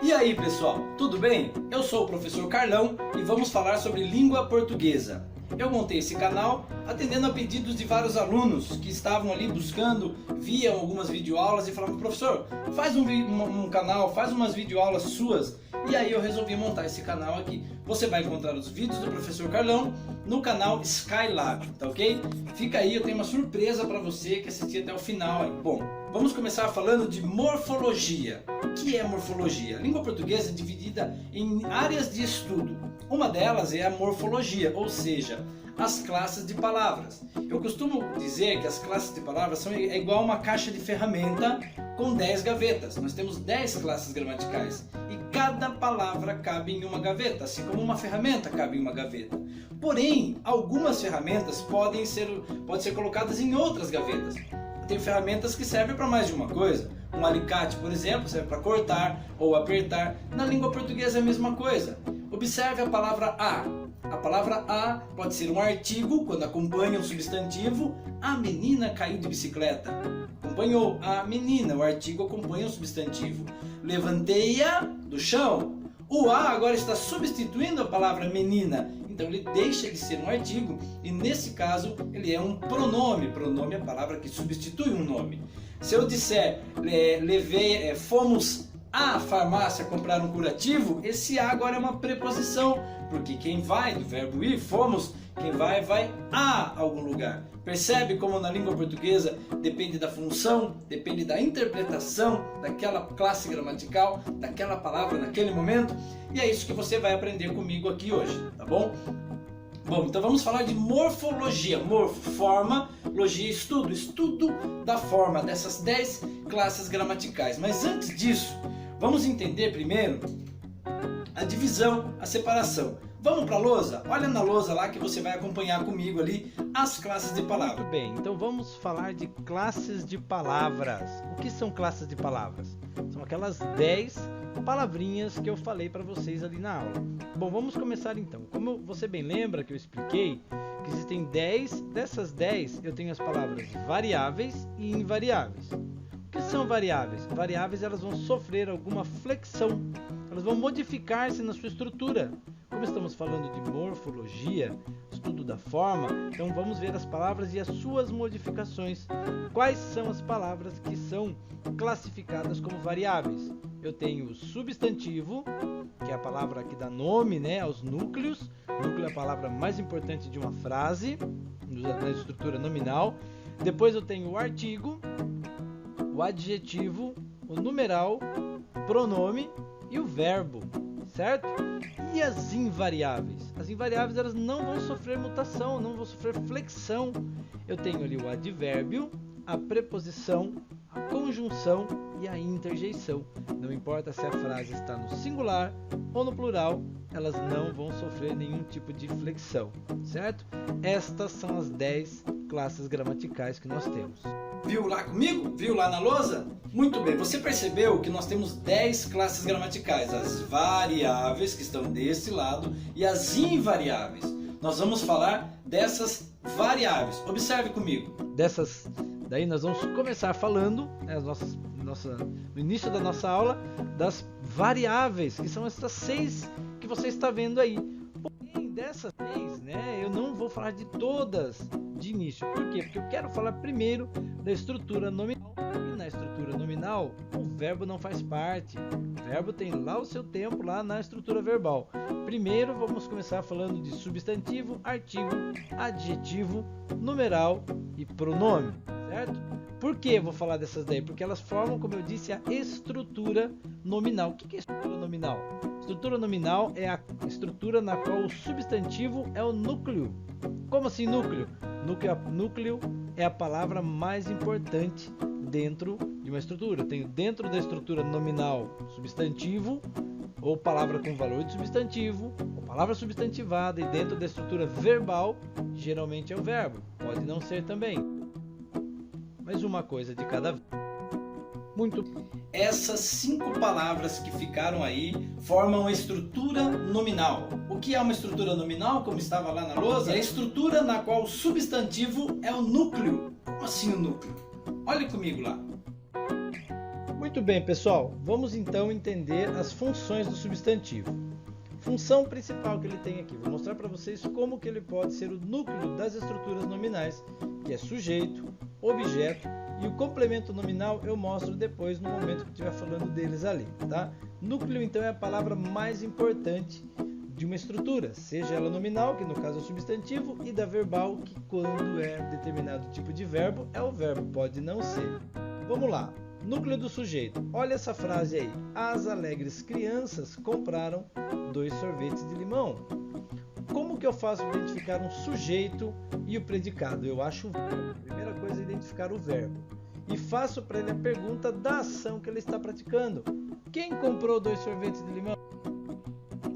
E aí pessoal, tudo bem? Eu sou o professor Carlão e vamos falar sobre língua portuguesa. Eu montei esse canal atendendo a pedidos de vários alunos que estavam ali buscando, viam algumas videoaulas e falavam: professor, faz um canal, faz umas videoaulas suas. E aí eu resolvi montar esse canal aqui. Você vai encontrar os vídeos do professor Carlão no canal Skylab, tá ok? Fica aí, eu tenho uma surpresa para você que assistir até o final aí. Bom, vamos começar falando de morfologia. O que é morfologia? A língua portuguesa é dividida em áreas de estudo. Uma delas é a morfologia, ou seja, as classes de palavras. Eu costumo dizer que as classes de palavras são igual a uma caixa de ferramenta com 10 gavetas. Nós temos 10 classes gramaticais e cada palavra cabe em uma gaveta, assim como uma ferramenta cabe em uma gaveta. Porém, algumas ferramentas podem ser colocadas em outras gavetas. Tem ferramentas que servem para mais de uma coisa. Um alicate, por exemplo, serve para cortar ou apertar. Na língua portuguesa é a mesma coisa. Observe a palavra a. A palavra a pode ser um artigo quando acompanha um substantivo. A menina caiu de bicicleta. Acompanhou a menina, o artigo acompanha o substantivo. Levantei-a do chão. O a agora está substituindo a palavra menina. Então ele deixa de ser um artigo e nesse caso ele é um pronome. Pronome é a palavra que substitui um nome. Se eu disser fomos à farmácia comprar um curativo, esse a agora é uma preposição, porque quem vai, do verbo ir, fomos, quem vai a algum lugar. Percebe como na língua portuguesa depende da função, depende da interpretação daquela classe gramatical, daquela palavra naquele momento? E é isso que você vai aprender comigo aqui hoje, tá bom? Bom, então vamos falar de morfologia. Morfo, forma, logia, estudo. Estudo da forma dessas 10 classes gramaticais. Mas antes disso, vamos entender primeiro a divisão, a separação. Vamos para a lousa? Olha na lousa lá que você vai acompanhar comigo ali as classes de palavras. Muito bem, então vamos falar de classes de palavras. O que são classes de palavras? São aquelas 10 palavrinhas que eu falei para vocês ali na aula. Bom, vamos começar então. Como você bem lembra que eu expliquei que existem 10, dessas 10 eu tenho as palavras variáveis e invariáveis. O que são variáveis? Variáveis, elas vão sofrer alguma flexão, elas vão modificar-se na sua estrutura. Como estamos falando de morfologia, estudo da forma, então vamos ver as palavras e as suas modificações. Quais são as palavras que são classificadas como variáveis? Eu tenho o substantivo, que é a palavra que dá nome, aos núcleos. Núcleo é a palavra mais importante de uma frase, na estrutura nominal. Depois eu tenho o artigo, o adjetivo, o numeral, pronome e o verbo, certo? E as invariáveis? As invariáveis, elas não vão sofrer mutação, não vão sofrer flexão. Eu tenho ali o advérbio, a preposição, a conjunção e a interjeição. Não importa se a frase está no singular ou no plural, elas não vão sofrer nenhum tipo de flexão, certo? Estas são as 10 classes gramaticais que nós temos. Viu lá comigo? Viu lá na lousa? Muito bem, você percebeu que nós temos 10 classes gramaticais, as variáveis que estão desse lado e as invariáveis. Nós vamos falar dessas variáveis. Observe comigo. Daí nós vamos começar falando, no início da nossa aula, das variáveis, que são essas 6 que você está vendo aí. Porém, dessas 6, eu não vou falar de todas de início. Por quê? Porque eu quero falar primeiro da estrutura nominal. E na estrutura nominal, o verbo não faz parte. O verbo tem lá o seu tempo, lá na estrutura verbal. Primeiro, vamos começar falando de substantivo, artigo, adjetivo, numeral e pronome, certo? Por que eu vou falar dessas 10? Porque elas formam, como eu disse, a estrutura nominal. O que é estrutura nominal? Estrutura nominal é a estrutura na qual o substantivo é o núcleo. Como assim núcleo? Núcleo é a palavra mais importante dentro de uma estrutura. Eu tenho dentro da estrutura nominal substantivo, ou palavra com valor de substantivo, ou palavra substantivada, e dentro da estrutura verbal, geralmente é o verbo. Pode não ser também. Mas uma coisa de cada vez. Muito. Essas 5 palavras que ficaram aí formam a estrutura nominal. O que é uma estrutura nominal, como estava lá na lousa? É a estrutura na qual o substantivo é o núcleo. Como assim o núcleo? Olhe comigo lá. Muito bem, pessoal, vamos então entender as funções do substantivo. Função principal que ele tem aqui, vou mostrar para vocês como que ele pode ser o núcleo das estruturas nominais, que é sujeito, objeto, e o complemento nominal eu mostro depois no momento que estiver falando deles ali, tá? Núcleo então é a palavra mais importante de uma estrutura, seja ela nominal, que no caso é o substantivo, e da verbal, que quando é determinado tipo de verbo, é o verbo, pode não ser. Vamos lá. Núcleo do sujeito. Olha essa frase aí. As alegres crianças compraram 2 sorvetes de limão. Como que eu faço para identificar um sujeito e o predicado? Eu acho o verbo. A primeira coisa é identificar o verbo. E faço para ele a pergunta da ação que ele está praticando. Quem comprou 2 sorvetes de limão?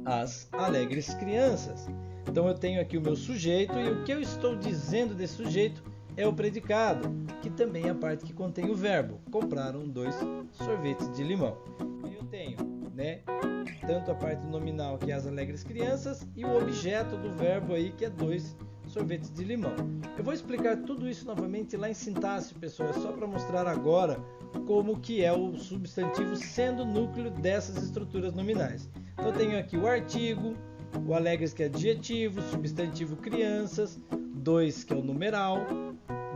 As alegres crianças. Então eu tenho aqui o meu sujeito e o que eu estou dizendo desse sujeito é o predicado, que também é a parte que contém o verbo. Compraram 2 sorvetes de limão. Eu tenho, né, tanto a parte nominal, que é as alegres crianças, e o objeto do verbo aí, que é 2 sorvetes de limão. Eu vou explicar tudo isso novamente lá em sintaxe, pessoal, é só para mostrar agora como que é o substantivo sendo o núcleo dessas estruturas nominais. Então eu tenho aqui o artigo, o alegres, que é adjetivo, substantivo crianças, 2 que é o numeral,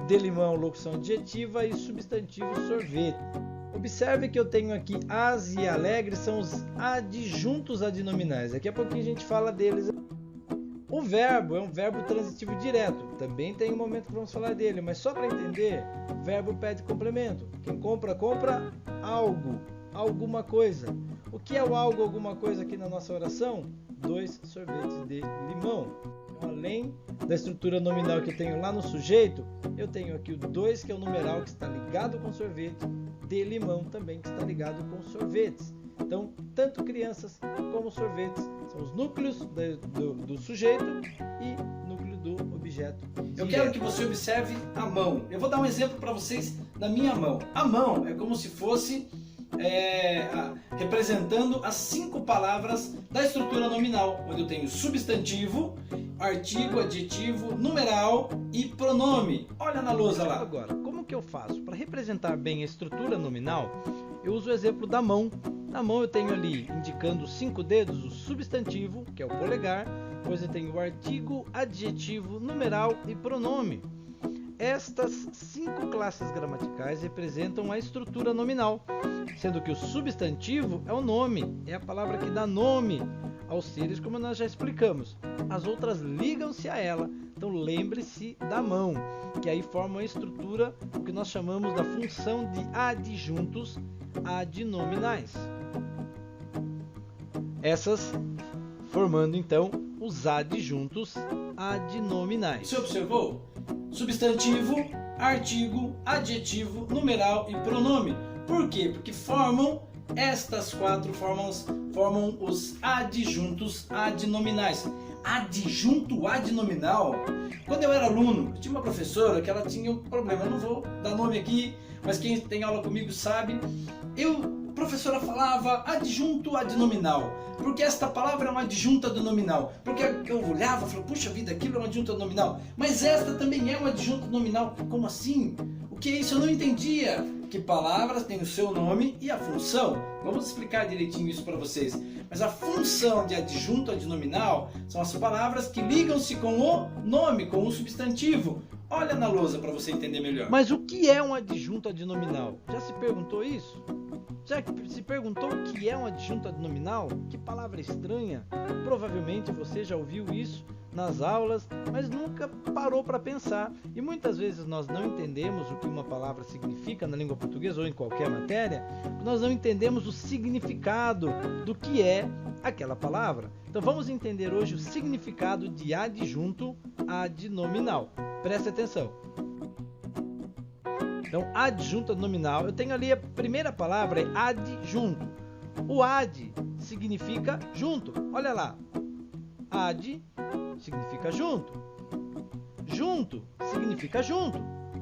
de limão, locução adjetiva, e substantivo sorvete. Observe que eu tenho aqui as e alegres, são os adjuntos adnominais. Daqui a pouquinho a gente fala deles. O verbo é um verbo transitivo direto. Também tem um momento que vamos falar dele, mas só para entender, verbo pede complemento. Quem compra, compra algo, alguma coisa. O que é o algo, alguma coisa aqui na nossa oração? 2 sorvetes de limão. Além da estrutura nominal que eu tenho lá no sujeito, eu tenho aqui o 2, que é o numeral, que está ligado com sorvete, de limão também, que está ligado com sorvetes. Então, tanto crianças como sorvetes são os núcleos do sujeito e núcleo do objeto. Eu quero que você observe a mão. Eu vou dar um exemplo para vocês da minha mão. A mão é como se fosse representando as 5 palavras da estrutura nominal, onde eu tenho substantivo, artigo, adjetivo, numeral e pronome. Olha na lousa lá. Agora, como que eu faço? Para representar bem a estrutura nominal, eu uso o exemplo da mão. Na mão eu tenho ali, indicando 5 dedos, o substantivo, que é o polegar, depois eu tenho o artigo, adjetivo, numeral e pronome. Estas 5 classes gramaticais representam a estrutura nominal, sendo que o substantivo é o nome, é a palavra que dá nome aos seres, como nós já explicamos. As outras ligam-se a ela, então lembre-se da mão, que aí forma a estrutura, o que nós chamamos da função de adjuntos adnominais. Essas formando então os adjuntos adnominais. Você observou? Substantivo, artigo, adjetivo, numeral e pronome. Por quê? Porque estas 4 formam os adjuntos adnominais. Adjunto adnominal. Quando eu era aluno, eu tinha uma professora que ela tinha um problema. Eu não vou dar nome aqui, mas quem tem aula comigo sabe. A professora falava adjunto adnominal, porque esta palavra é uma adjunta adnominal. Porque eu olhava e falava, puxa vida, aquilo é uma adjunta adnominal, mas esta também é uma adjunta adnominal. Como assim? O que é isso? Eu não entendia. Que palavras têm o seu nome e a função. Vamos explicar direitinho isso para vocês. Mas a função de adjunto adnominal são as palavras que ligam-se com o nome, com o substantivo. Olha na lousa para você entender melhor. Mas o que é um adjunto adnominal? Já se perguntou isso? Já se perguntou o que é um adjunto adnominal? Que palavra estranha! Provavelmente você já ouviu isso nas aulas, mas nunca parou para pensar. E muitas vezes nós não entendemos o que uma palavra significa na língua portuguesa ou em qualquer matéria, nós não entendemos o significado do que é aquela palavra. Então vamos entender hoje o significado de adjunto adnominal. Preste atenção. Então, adjunto adnominal, eu tenho ali a primeira palavra, é adjunto. O ad significa junto. Olha lá. Ad significa junto. Junto significa junto.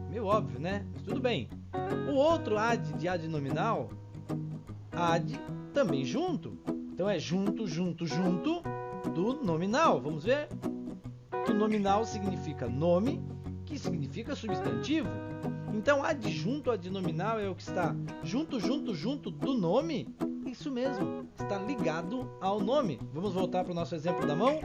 Meio óbvio, né? Mas tudo bem. O outro ad de adnominal, ad também junto. Então é junto, junto, junto do nominal. Vamos ver? Que o nominal significa nome, que significa substantivo. Então, adjunto adnominal é o que está junto do nome? Isso mesmo, está ligado ao nome. Vamos voltar para o nosso exemplo da mão?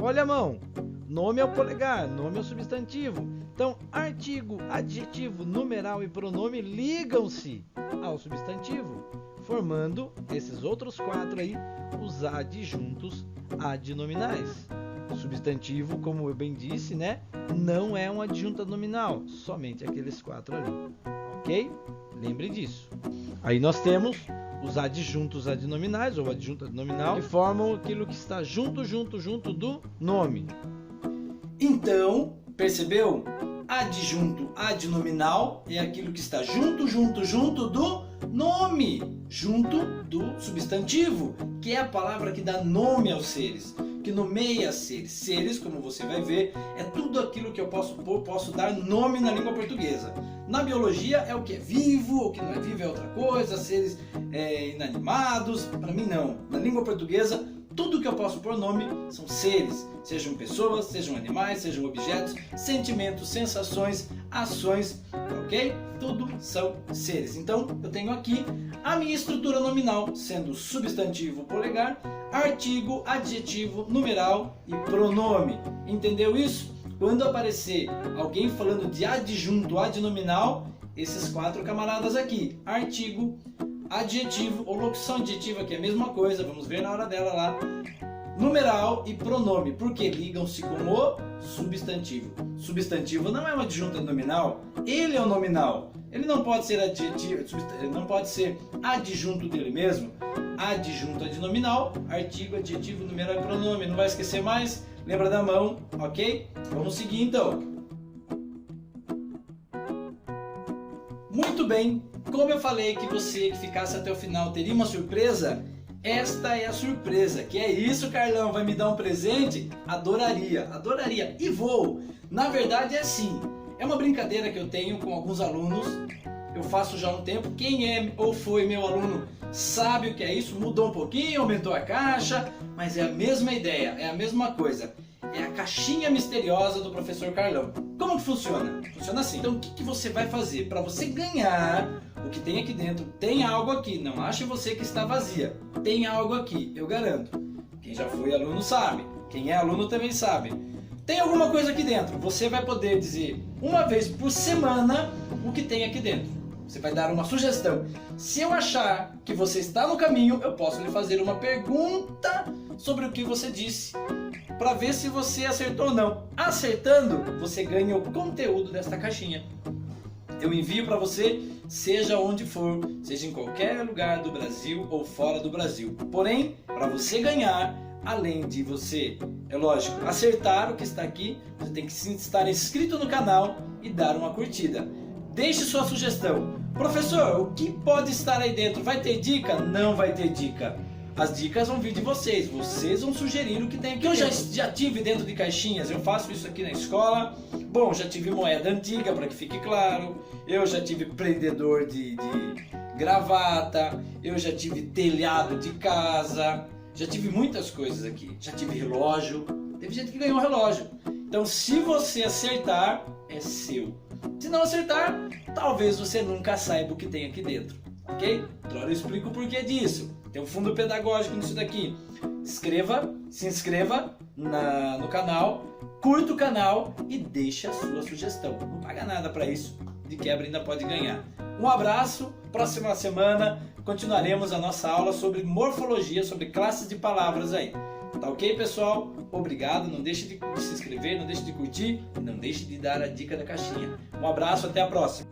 Olha a mão. Nome é o polegar, nome é o substantivo. Então, artigo, adjetivo, numeral e pronome ligam-se ao substantivo, formando esses outros 4 aí, os adjuntos adnominais. Substantivo, como eu bem disse, né, não é um adjunto adnominal, somente aqueles 4 ali, ok? Lembre disso. Aí nós temos os adjuntos adnominais, ou adjunto adnominal, que formam aquilo que está junto do nome. Então, percebeu? Adjunto adnominal é aquilo que está junto do nome, junto do substantivo, que é a palavra que dá nome aos seres, que nomeia seres. Seres, como você vai ver, é tudo aquilo que eu posso dar nome na língua portuguesa. Na biologia é o que é vivo, o que não é vivo é outra coisa, seres inanimados, para mim não. Na língua portuguesa, tudo que eu posso pôr nome são seres, sejam pessoas, sejam animais, sejam objetos, sentimentos, sensações, ações, ok? Tudo são seres. Então, eu tenho aqui a minha estrutura nominal, sendo substantivo polegar, artigo, adjetivo, numeral e pronome. Entendeu isso? Quando aparecer alguém falando de adjunto adnominal, esses 4 camaradas aqui, artigo, adjetivo ou locução adjetiva, que é a mesma coisa, vamos ver na hora dela lá, numeral e pronome, porque ligam-se com o substantivo. Substantivo não é um adjunto nominal, ele é o nominal. Ele não pode ser adjetivo, não pode ser adjunto dele mesmo. Adjunto adnominal, artigo, adjetivo, numeral e pronome. Não vai esquecer mais? Lembra da mão, ok? Vamos seguir então. Muito bem. Como eu falei que você que ficasse até o final teria uma surpresa, esta é a surpresa. Que é isso, Carlão? Vai me dar um presente? Adoraria, adoraria. E vou. Na verdade é assim, é uma brincadeira que eu tenho com alguns alunos. Eu faço já há um tempo. Quem é ou foi meu aluno sabe o que é isso. Mudou um pouquinho, aumentou a caixa, mas é a mesma ideia, é a mesma coisa. É a caixinha misteriosa do professor Carlão. Como que funciona? Funciona assim. Então o que você vai fazer? Para você ganhar o que tem aqui dentro, tem algo aqui. Não ache você que está vazia. Tem algo aqui, eu garanto. Quem já foi aluno sabe. Quem é aluno também sabe. Tem alguma coisa aqui dentro. Você vai poder dizer uma vez por semana o que tem aqui dentro. Você vai dar uma sugestão. Se eu achar que você está no caminho, eu posso lhe fazer uma pergunta sobre o que você disse, para ver se você acertou ou não. Acertando, você ganha o conteúdo desta caixinha. Eu envio para você, seja onde for, seja em qualquer lugar do Brasil ou fora do Brasil. Porém, para você ganhar, além de você, é lógico, acertar o que está aqui, você tem que estar inscrito no canal e dar uma curtida. Deixe sua sugestão. Professor, o que pode estar aí dentro? Vai ter dica? Não vai ter dica. As dicas vão vir de vocês. Vocês vão sugerir o que tem aqui. Eu já tive dentro de caixinhas. Eu faço isso aqui na escola. Bom, já tive moeda antiga, para que fique claro. Eu já tive prendedor de gravata. Eu já tive telhado de casa. Já tive muitas coisas aqui. Já tive relógio. Teve gente que ganhou relógio. Então, se você acertar, é seu. Se não acertar, talvez você nunca saiba o que tem aqui dentro, ok? Agora eu explico o porquê disso. Tem um fundo pedagógico nisso daqui. Se inscreva no canal, curta o canal e deixe a sua sugestão. Não paga nada para isso, de quebra ainda pode ganhar. Um abraço, próxima semana continuaremos a nossa aula sobre morfologia, sobre classes de palavras aí. Tá ok, pessoal? Obrigado, não deixe de se inscrever, não deixe de curtir e não deixe de dar a dica da caixinha. Um abraço, até a próxima!